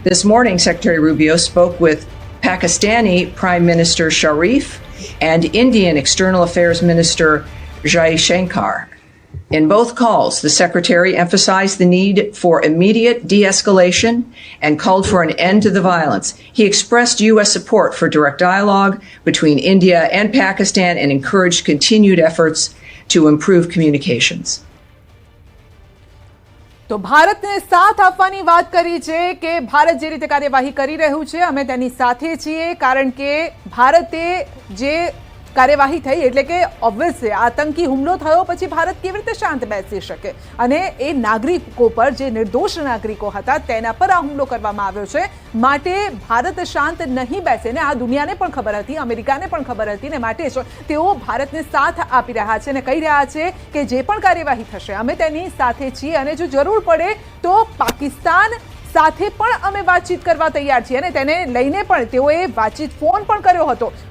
This morning, Secretary Rubio spoke with Pakistani Prime Minister Sharif and Indian External Affairs Minister Jai Shankar. In both calls, the Secretary emphasized the need for immediate de-escalation and called for an end to the violence. He expressed U.S. support for direct dialogue between India and Pakistan and encouraged continued efforts to improve communications. તો ભારતને સાથ આપવાની વાત કરી છે કે ભારત જે રીતે કાર્યવાહી કરી રહ્યું છે અમે તેની સાથે છીએ કારણ કે ભારતે જે કાર્યવાહી થઈ એટલે કે ઓબ્વિયસલી આતંકી હુમલો થયો પછી ભારત કેવી રીતે શાંત બેસી શકે અને એ નાગરિકો પર જે નિર્દોષ નાગરિકો હતા તેના પર આ હુમલો કરવામાં આવ્યો છે માટે ભારત શાંત નહીં બેસે ને આ દુનિયાને પણ ખબર હતી અમેરિકાને પણ ખબર હતી ને માટે જ તેઓ ભારતને સાથ આપી રહ્યા છે અને કહી રહ્યા છે કે જે પણ કાર્યવાહી થશે અમે તેની સાથે છીએ અને જો જરૂર પડે તો પાકિસ્તાન સાથે પણ અમે વાતચીત કરવા તૈયાર છીએ અને તેને લઈને પણ તેઓએ વાતચીત ફોન પણ કર્યો હતો